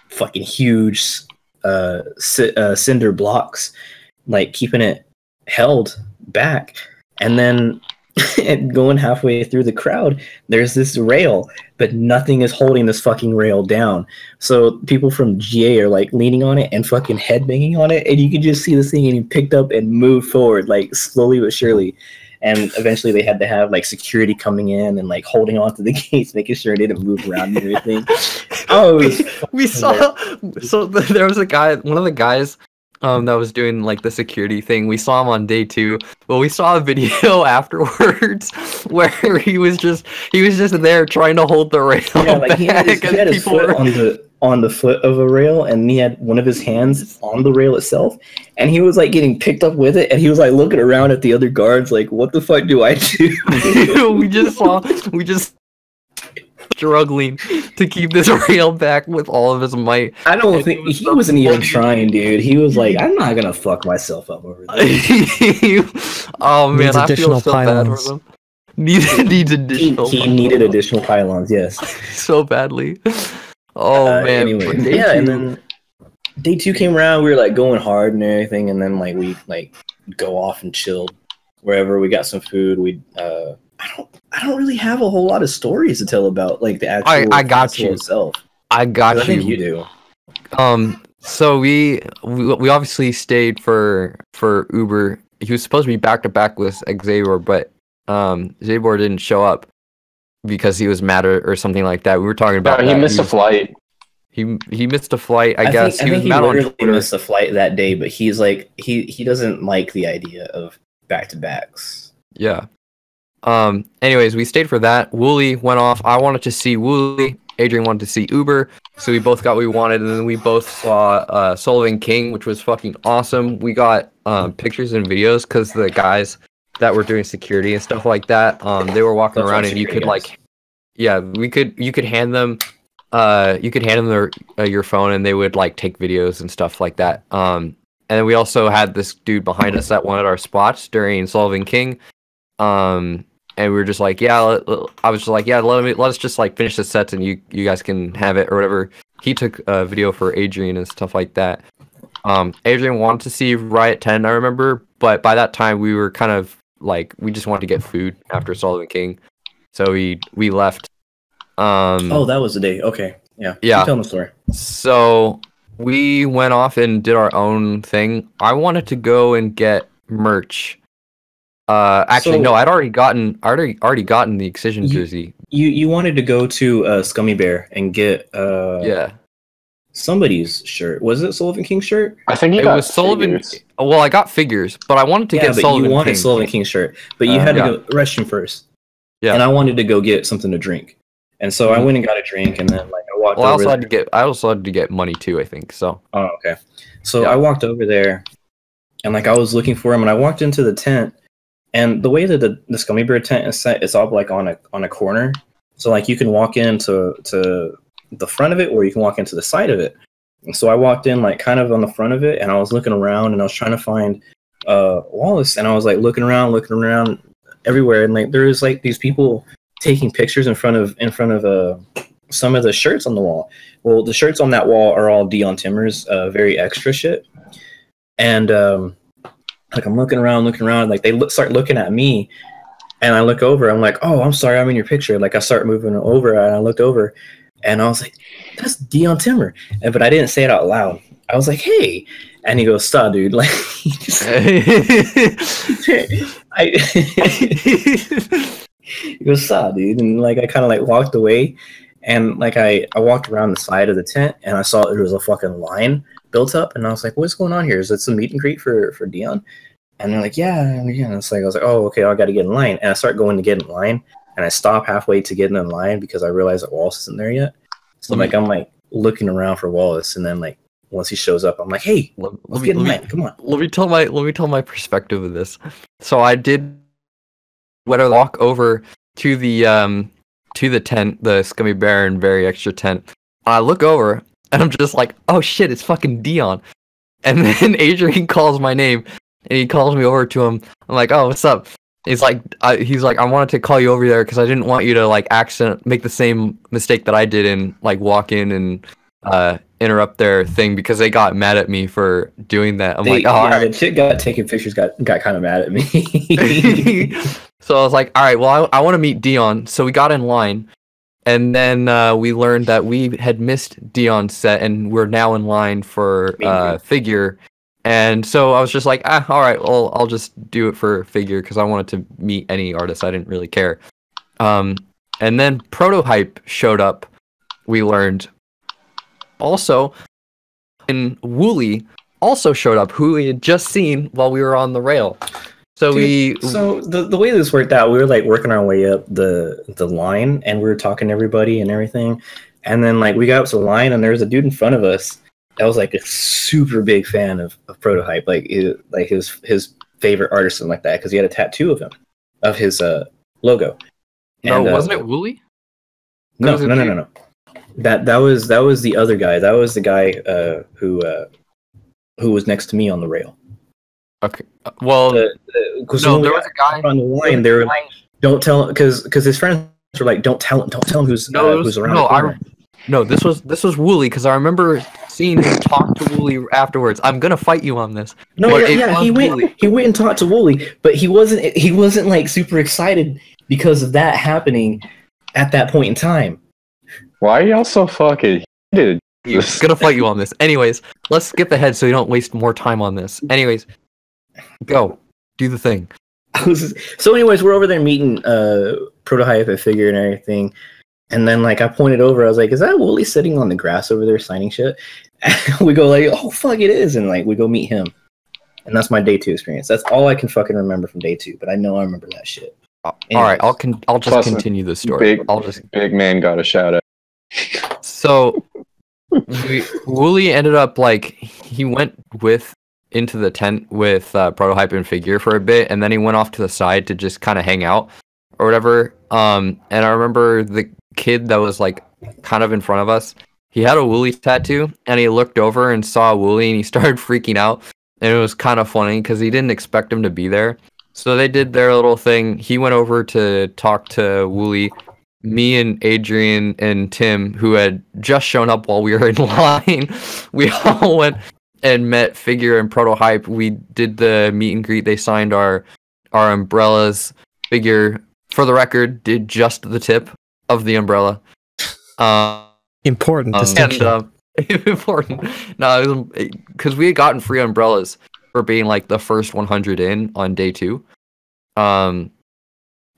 fucking huge cinder blocks, like keeping it held back. And then going halfway through the crowd, there's this rail, but nothing is holding this fucking rail down. So people from GA are like leaning on it and fucking headbanging on it, and you can just see this thing getting picked up and moved forward, like slowly but surely. And eventually they had to have like security coming in and like holding on to the gates, making sure it didn't move around and everything. Oh, we saw. So there was a guy, one of the guys that was doing like the security thing. We saw him on day 2. Well, we saw a video afterwards where he was just there trying to hold the rail. Yeah, like he had his foot on the foot of a rail, and he had one of his hands on the rail itself, and he was like getting picked up with it, and he was like looking around at the other guards like, what the fuck do I do? we just struggling to keep this rail back with all of his might. I don't think he wasn't even trying, dude. He was like, I'm not gonna fuck myself up over this. Oh man, I feel so bad for him. Needs additional. He needed additional pylons, yes. So badly. Oh man. Anyway, yeah, and then day 2 came around. We were like going hard and everything, and then like we like go off and chilled wherever. We got some food. We I don't really have a whole lot of stories to tell about like the actual I got you itself. I got you. I think you do. So we obviously stayed for Uber. He was supposed to be back to back with Xavier, but Xavier didn't show up because he was mad or something like that. We were talking about he missed a flight. He missed a flight, I guess. I think he literally missed a flight that day, but he's like he doesn't like the idea of back-to-backs. Yeah. Anyways, we stayed for that. Wooly went off. I wanted to see Wooly. Adrian wanted to see Uber. So we both got what we wanted, and then we both saw Sullivan King, which was fucking awesome. We got pictures and videos because the guys that were doing security and stuff like that, they were walking around, and you could like, yeah, you could hand them your phone, and they would like take videos and stuff like that. And then we also had this dude behind us that wanted our spots during Sullivan King. And we were just like, yeah, I was just like, yeah, let us just like finish the sets, and you guys can have it or whatever. He took a video for Adrian and stuff like that. Adrian wanted to see Riot 10, I remember, but by that time we were kind of like, we just wanted to get food after Sullivan King, so we left. Oh, that was the day. Okay, yeah. Yeah. Tell the story. So we went off and did our own thing. I wanted to go and get merch. Actually, no, I'd already gotten the Excision jersey. You wanted to go to Scummy Bear and get somebody's shirt. Was it Sullivan King's shirt? I think it was Sullivan. Well, I got figures, but I wanted to get Sullivan. You wanted Sullivan King's shirt, but you had to go restroom first. Yeah, and I wanted to go get something to drink, and so I went and got a drink, and then like I walked. Well, I also had to get money too, I think. So. Oh, okay. So I walked over there, and like I was looking for him, and I walked into the tent. And the way that the Scummy Bear tent is set, it's all like on a corner. So like you can walk into the front of it, or you can walk into the side of it. And so I walked in like kind of on the front of it, and I was looking around, and I was trying to find Wallace, and I was like looking around everywhere, and like there was like these people taking pictures in front of some of the shirts on the wall. Well, the shirts on that wall are all Dion Timmers, very extra shit, and like I'm looking around, like they start looking at me, and I look over. I'm like, oh, I'm sorry, I'm in your picture. Like I start moving over, and I looked over, and I was like, that's Dion Timmer. But I didn't say it out loud. I was like, hey, and he goes, stop, dude. Like, he goes, stop, dude. And like I kind of like walked away, and like I walked around the side of the tent, and I saw there was a fucking line built up, and I was like, what's going on here? Is it some meet and greet for Dion? And they're like, yeah. And it's like, I was like, oh, okay, I got to get in line. And I start going to get in line, and I stop halfway to getting in line because I realized that Wallace isn't there yet. So like I'm like looking around for Wallace, and then like once he shows up, I'm like, hey, let's get in line. Come on. Let me tell my perspective of this. So I did walk over to the tent, the Scummy Bear and Very Extra tent. I look over and I'm just like, oh shit, it's fucking Dion. And then Adrian calls my name and he calls me over to him. I'm like, oh, what's up? He's like, I wanted to call you over there because I didn't want you to like make the same mistake that I did and like walk in and interrupt their thing because they got mad at me for doing that. I'm like, oh, the chick got taking pictures got kind of mad at me. So I was like, all right, well, I want to meet Dion. So we got in line, and then we learned that we had missed Dion's set, and we're now in line for figure. And so I was just like, all right, well, I'll just do it for figure because I wanted to meet any artist. I didn't really care. And then Prototype showed up. We learned. Also, and Wooly also showed up, who we had just seen while we were on the rail. So So the way this worked out, we were like working our way up the line, and we were talking to everybody and everything. And then like we got up to the line, and there was a dude in front of us that was like a super big fan of Prototype, like his favorite artist and like that, because he had a tattoo of him, of his logo. And, no, wasn't it Wooly? No. That was the other guy. That was the guy who was next to me on the rail. Okay. Well, there was a guy on the line. They were like, "Don't tell," because his friends were like, "Don't tell him who's around." No, this was Wooly because I remember seeing him talk to Wooly afterwards. I'm gonna fight you on this. No, he went and talked to Wooly, but he wasn't like super excited because of that happening at that point in time. Why are y'all so fucking heated? He's gonna fight you on this. Anyways, let's skip ahead so you don't waste more time on this. Anyways, go. Do the thing. So anyways, we're over there meeting Prototype and Figure and everything. And then like I pointed over, I was like, is that Wooly sitting on the grass over there signing shit? And we go like, oh fuck it is, and like we go meet him. And that's my day 2 experience. That's all I can fucking remember from day 2, but I know I remember that shit. All right, I'll just continue the story. Big man got a shout out. So Wooly ended up like he went into the tent with Prototype and Figure for a bit, and then he went off to the side to just kind of hang out or whatever. And I remember the kid that was like kind of in front of us, he had a Wooly tattoo, and he looked over and saw Wooly, and he started freaking out, and it was kind of funny because he didn't expect him to be there. So they did their little thing. He went over to talk to Wooly. Me and Adrian and Tim, who had just shown up while we were in line, we all went and met Figure and Prototype. We did the meet and greet. They signed our umbrellas. Figure, for the record, did just the tip of the umbrella. Important distinction. Important. No, because we had gotten free umbrellas for being like the first 100 in on day 2.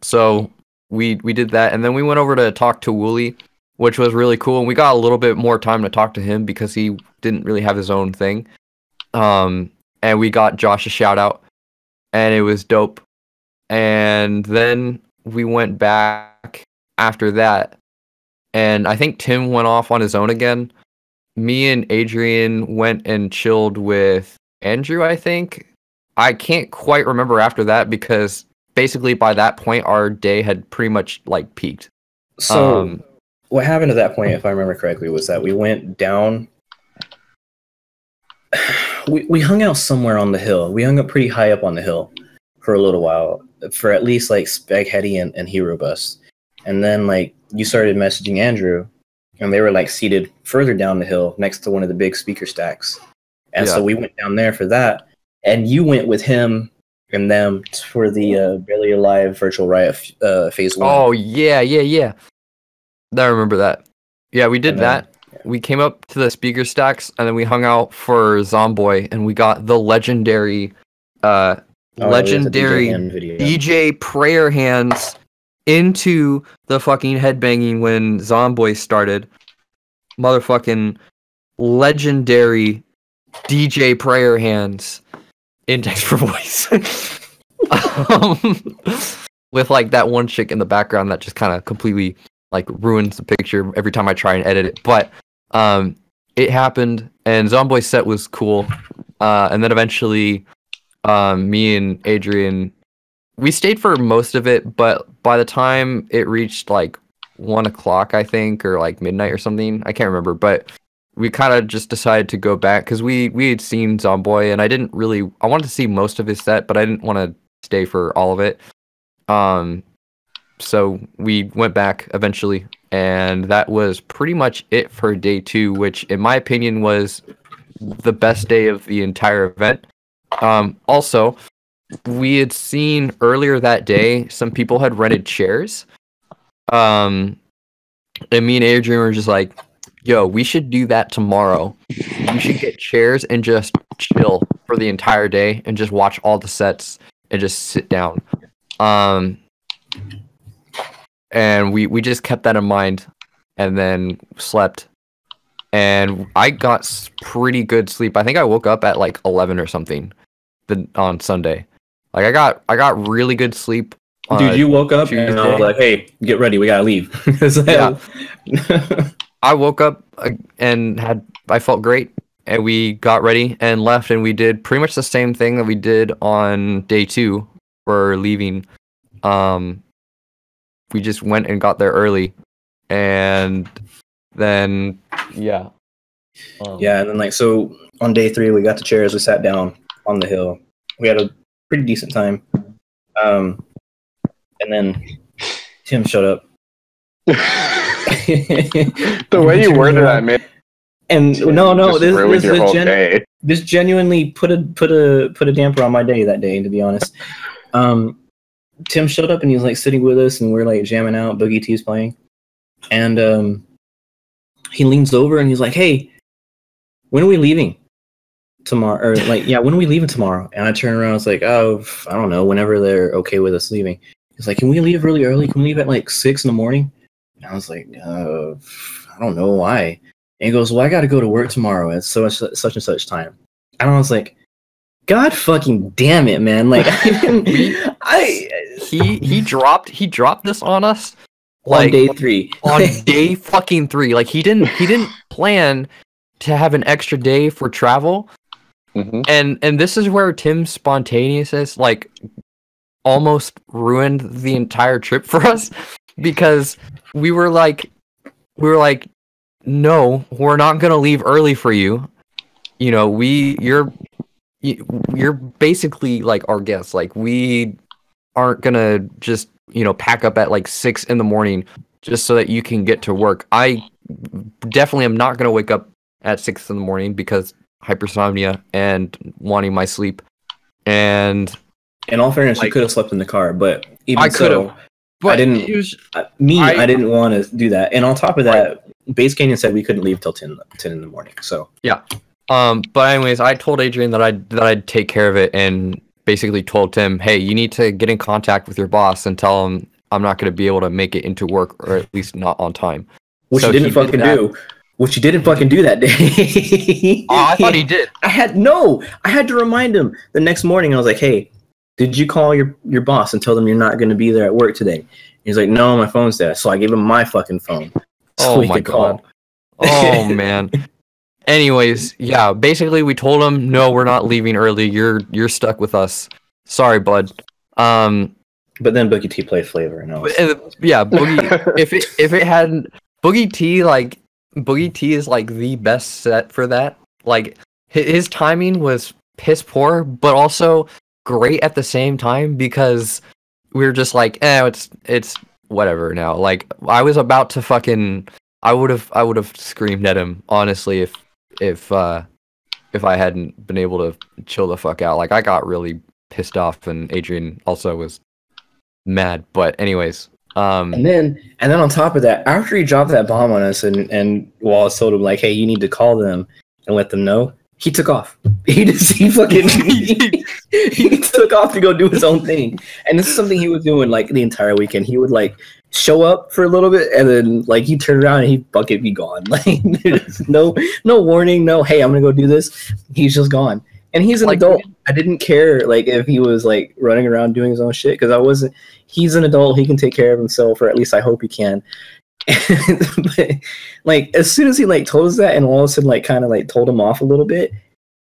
So we did that, and then we went over to talk to Wooly, which was really cool. And we got a little bit more time to talk to him because he didn't really have his own thing. And we got Josh a shout out, and it was dope. And then we went back after that, and I think Tim went off on his own again. Me and Adrian went and chilled with Andrew, I think. I can't quite remember after that because basically by that point our day had pretty much like peaked. So what happened at that point, if I remember correctly, was that we went down. We hung out somewhere on the hill. We hung up pretty high up on the hill for a little while, for at least like Spaghetti and Hero Bus. And then like you started messaging Andrew, and they were like seated further down the hill next to one of the big speaker stacks. And so we went down there for that. And you went with him and them for the Barely Alive Virtual Riot phase 1. Oh, yeah. I remember that. Yeah, we did that. Yeah. We came up to the speaker stacks, and then we hung out for Zomboy, and we got the legendary DJ Prayer Hands into the fucking headbanging when Zomboy started. Motherfucking legendary DJ Prayer Hands index for voice. With like that one chick in the background that just kind of completely like ruins the picture every time I try and edit it. But it happened, and Zomboy's set was cool. And then eventually, me and Adrian, we stayed for most of it, but by the time it reached like 1 o'clock, I think, or like midnight or something, I can't remember, but we kind of just decided to go back because we had seen Zomboy, and I wanted to see most of his set, but I didn't want to stay for all of it. So we went back eventually, and that was pretty much it for day 2, which in my opinion was the best day of the entire event. Also, we had seen earlier that day some people had rented chairs. And me and Adrian were just like, yo, we should do that tomorrow. We should get chairs and just chill for the entire day and just watch all the sets and just sit down. And we just kept that in mind and then slept. And I got pretty good sleep. I think I woke up at like 11 or something on Sunday. Like I got really good sleep. Dude, you woke up Tuesday. And I was like, hey, get ready, we gotta leave. Yeah. I woke up and I felt great, and we got ready and left, and we did pretty much the same thing that we did on day 2 for leaving. We just went and got there early, and then yeah. Yeah, and then like so on day 3 we got the chairs, we sat down on the hill. We had a pretty decent time. And then Tim showed up. The way you worded that, man. And no, this genuinely put a damper on my day that day, to be honest. Tim showed up and he was like sitting with us, and we're like jamming out. Boogie T's playing, and he leans over and he's like, "Hey, when are we leaving tomorrow?" Or like, "Yeah, when are we leaving tomorrow?" And I turn around, I was like, "Oh, I don't know. Whenever they're okay with us leaving." He's like, "Can we leave really early? Can we leave at like 6 in the morning?" And I was like, "I don't know why." And he goes, "Well, I got to go to work tomorrow at such and such time." And I was like, "God fucking damn it, man!" Like, he dropped this on us like on day 3. On day fucking 3. Like he didn't plan to have an extra day for travel. Mm-hmm. And this is where Tim's spontaneousness like almost ruined the entire trip for us, because we were like, no, we're not gonna leave early for you. You know, you're basically like our guests. Like, we aren't gonna just, you know, pack up at like 6 in the morning just so that you can get to work. I definitely am not gonna wake up at 6 in the morning because hypersomnia and wanting my sleep. And in all fairness, you could have slept in the car, but even I could have. But I didn't want to do that. And on top of that, Base Canyon said we couldn't leave till 10 in the morning. So yeah. But anyways, I told Adrian that I'd take care of it, and basically told Tim, hey, you need to get in contact with your boss and tell him I'm not going to be able to make it into work, or at least not on time. Which you didn't fucking do. Which you didn't fucking do that day. Oh, I thought he did. I had to remind him the next morning. I was like, hey, did you call your boss and tell them you're not going to be there at work today? He's like, no, my phone's dead. So I gave him my fucking phone. So oh my god. Oh man. Anyways, yeah, basically we told him, no, we're not leaving early. You're stuck with us. Sorry, bud. But then Boogie T played Flavor, and yeah, Boogie. if it hadn't, Boogie T is like the best set for that. Like, his timing was piss poor, but also great at the same time, because we were just like, it's whatever now. Like, I was about to fucking, I would have screamed at him, honestly, if I hadn't been able to chill the fuck out. Like, I got really pissed off, and Adrian also was mad. But anyways, and then on top of that, after he dropped that bomb on us, and Wallace told him like, hey, you need to call them and let them know, he took off. He took off to go do his own thing. And this is something he was doing like the entire weekend. He would like show up for a little bit, and then like he'd turn around and he'd fucking be gone. Like, there's no warning, no, hey, I'm gonna go do this. He's just gone. And he's an adult. I didn't care like if he was like running around doing his own shit, because he's an adult. He can take care of himself, or at least I hope he can. But, like, as soon as he like told us that, and Wallace had like kind of like told him off a little bit,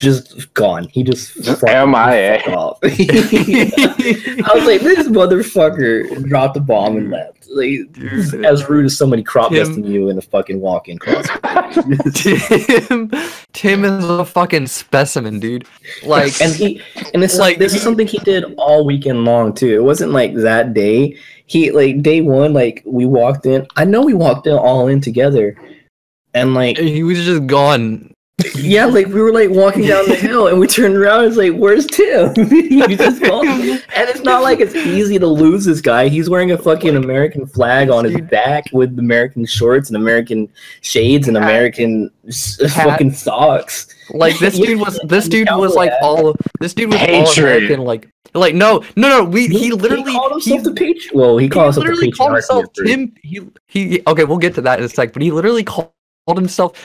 just gone. He just MIA. fucked off. I was like, this motherfucker dropped the bomb and left. Like, Dude. as rude as somebody crop Tim- dusting you in a fucking walk-in closet. Tim is a fucking specimen, dude. Like, and it's like this is something he did all weekend long too. It wasn't like that day. He like day one, like we walked in. I know we walked in all in together, and like he was just gone. yeah, like we were like walking down the hill, and we turned around. It's like, where's Tim? He's just gone. And it's not like it's easy to lose this guy. He's wearing a fucking American flag on his back with American shorts and American shades and American fucking socks. Like this dude was like all Patriot. American. Like no. He literally called himself the Patriot. Well, he called himself the called Patriot. himself Tim. He okay. We'll get to that in a sec. But he literally called himself.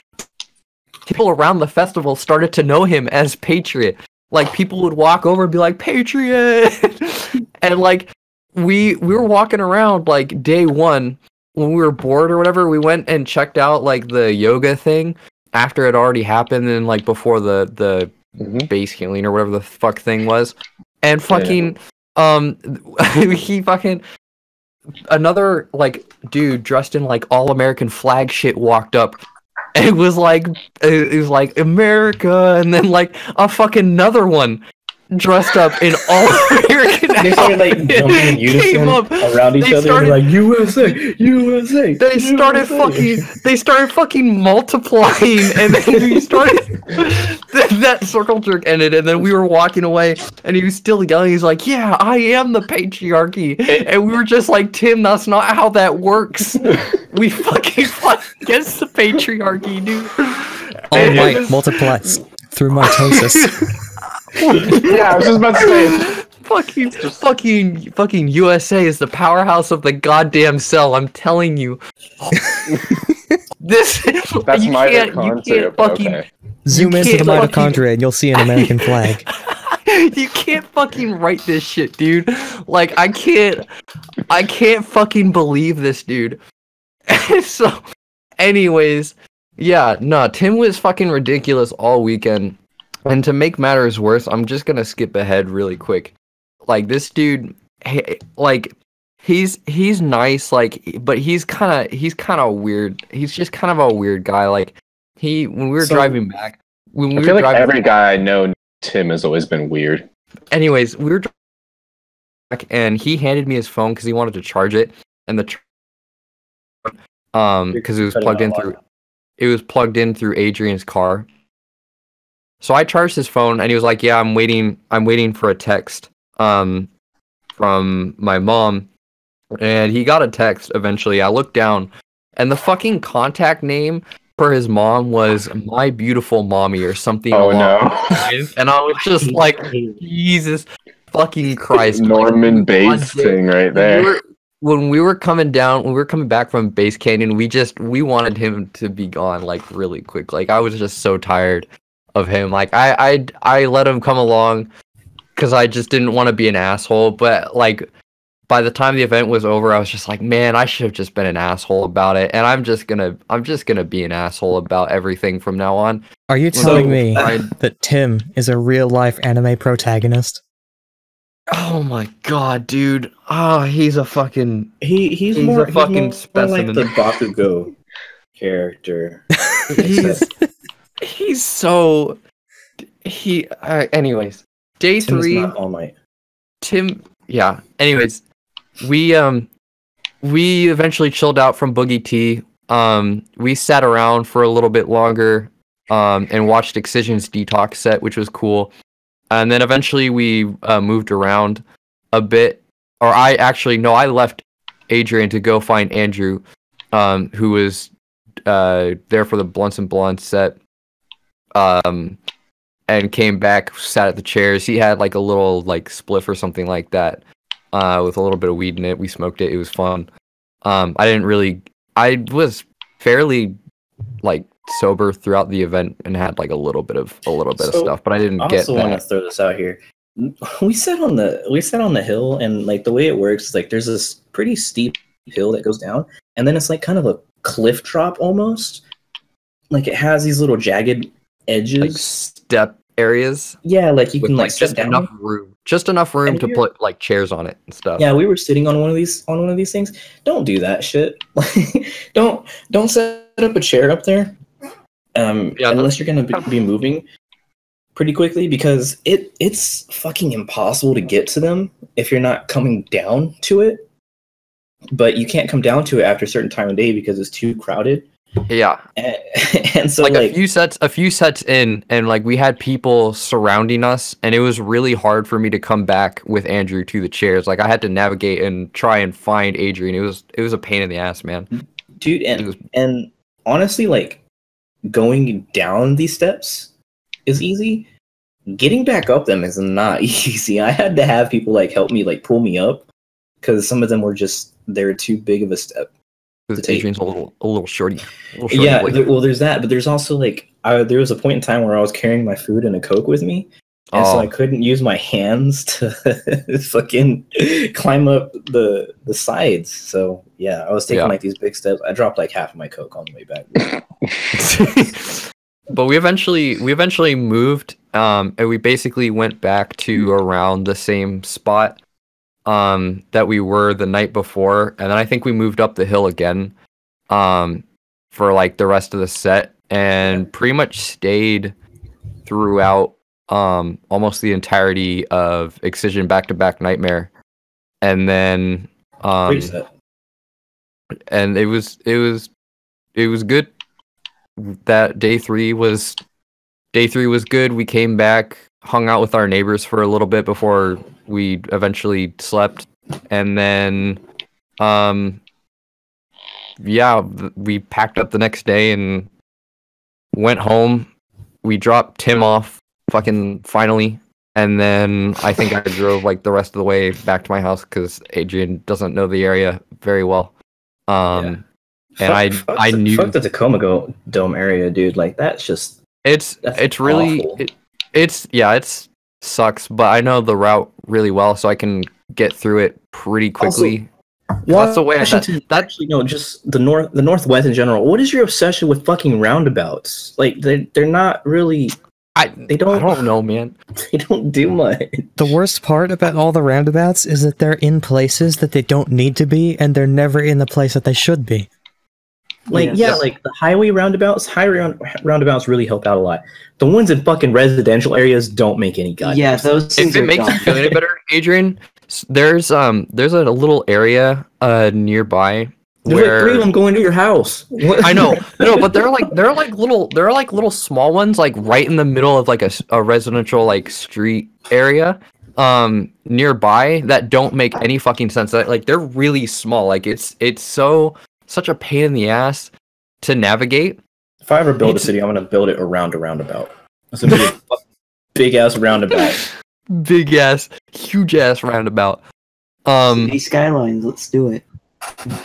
People around the festival started to know him as Patriot. Like people would walk over and be like Patriot, and like we were walking around like day one when we were bored or whatever. We went and checked out like the yoga thing after it already happened and like before the base healing or whatever the fuck thing was, and fucking he fucking another like dude dressed in like all American flag shit walked up. It was like America, and then like a fucking another one dressed up in all American. They started like jumping in unison around each other, and like USA, USA. They started fucking multiplying, and then we started. That circle jerk ended, and then we were walking away, and he was still yelling. He's like, "Yeah, I am the patriarchy," and we were just like, "Tim, that's not how that works. We fucking fought against the patriarchy, dude." All might multiplies through mitosis. Yeah, I was just about to say. Fucking USA is the powerhouse of the goddamn cell. I'm telling you. This That's you mitochondria. can't fucking Okay. Zoom into the can't mitochondria and you'll see an American flag. you can't fucking write this shit, dude. Like I can't fucking believe this, dude. So, anyways, yeah, no, Tim was fucking ridiculous all weekend. And to make matters worse, I'm just gonna skip ahead really quick. Like this dude, like he's nice, like, but he's kind of weird. He's just kind of a weird guy. Like when we were driving back, I feel like every guy I know, Tim, has always been weird. Anyways, we were driving back, and he handed me his phone because he wanted to charge it, and because it was plugged in through. It was plugged in through Adrian's car. So I charged his phone, and he was like, "Yeah, I'm waiting for a text from my mom." And he got a text eventually. I looked down, and the fucking contact name for his mom was "My Beautiful Mommy" or something. Oh along no! those lines. And I was just like, Jesus fucking Christ! Norman like, Bates thing right there. When we were coming back from Base Canyon, we wanted him to be gone like really quick. Like I was just so tired of him. Like I let him come along because I just didn't want to be an asshole. But like by the time the event was over, I was just like, man, I should have just been an asshole about it. And I'm just gonna be an asshole about everything from now on. Are you telling me that Tim is a real life anime protagonist? Oh my god, dude! Oh, he's a fucking he's a fucking specimen. More like the Bakugo character. He's so anyways, day Tim's 3. not All Might. Tim, yeah. Anyways, we eventually chilled out from Boogie T. We sat around for a little bit longer, and watched Excision's Detox set, which was cool. And then eventually we moved around a bit. Or I left Adrian to go find Andrew, who was there for the Blunts and Blondes set. And came back, sat at the chairs. He had like a little like spliff or something like that, with a little bit of weed in it. We smoked it. It was fun. I was fairly like sober throughout the event and had like a little bit of stuff, but I didn't get that. I also want to throw this out here. We sat on the hill, and like the way it works is like there's this pretty steep hill that goes down, and then it's like kind of a cliff drop almost. Like it has these little jagged edges, like step areas. Yeah, like you with can like just step down. enough room And to put like chairs on it and stuff. Yeah, we were sitting on one of these things. Don't do that shit. don't set up a chair up there. Unless you're gonna be moving pretty quickly, because it's fucking impossible to get to them if you're not coming down to it. But you can't come down to it after a certain time of day because it's too crowded. Yeah. And so like a few sets in, and like we had people surrounding us, and it was really hard for me to come back with Andrew to the chairs. Like I had to navigate and try and find Adrian. It was a pain in the ass, man. Dude, and honestly, like going down these steps is easy. Getting back up them is not easy. I had to have people like help me, like pull me up, because some of them were just they're too big of a step. Because Adrian's a little shorty. Yeah, well, there's that, but there's also like there was a point in time where I was carrying my food and a Coke with me, and so I couldn't use my hands to fucking climb up the sides. So yeah, I was taking like these big steps. I dropped like half of my Coke on the way back. But we eventually moved, and we basically went back to around the same spot that we were the night before, and then I think we moved up the hill again for like the rest of the set, and pretty much stayed throughout almost the entirety of Excision Back-to-Back Nightmare, and then and it was good. That day three was good. We came back, hung out with our neighbors for a little bit before we eventually slept, and then we packed up the next day and went home. We dropped Tim off finally, and then I think I drove like the rest of the way back to my house because Adrian doesn't know the area very well. And I knew the Tacoma Dome area, dude. Like it's really it sucks, but I know the route really well, so I can get through it pretty quickly. That's the way actually no, just the Northwest in general. What is your obsession with fucking roundabouts? Like they're not really. I don't know, man. They don't do much. The worst part about all the roundabouts is that they're in places that they don't need to be, and they're never in the place that they should be. Like like the highway roundabouts really help out a lot. The ones in fucking residential areas don't make any goddamn sense. Those things if it makes you feel any better, Adrian, there's a little area nearby there's like 3 of them going to your house. I know, but they're like little small ones, like right in the middle of like a residential like street area nearby that don't make any fucking sense. Like they're really small. Like it's such a pain in the ass to navigate. If I ever build a city, I'm gonna build it around a roundabout. It's gonna be a big ass roundabout. Big ass, huge ass roundabout. City skylines, let's do it.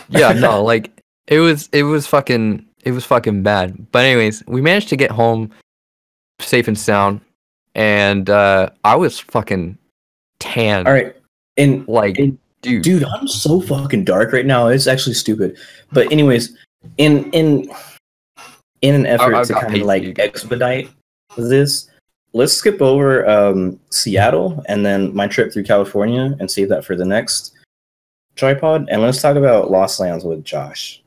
Yeah, no, like it was fucking bad. But anyways, we managed to get home safe and sound, and I was fucking tan. All right, and like. Dude, I'm so fucking dark right now. It's actually stupid. But anyways, in an effort to kind of like expedite this, let's skip over Seattle and then my trip through California and save that for the next tripod. And let's talk about Lost Lands with Josh.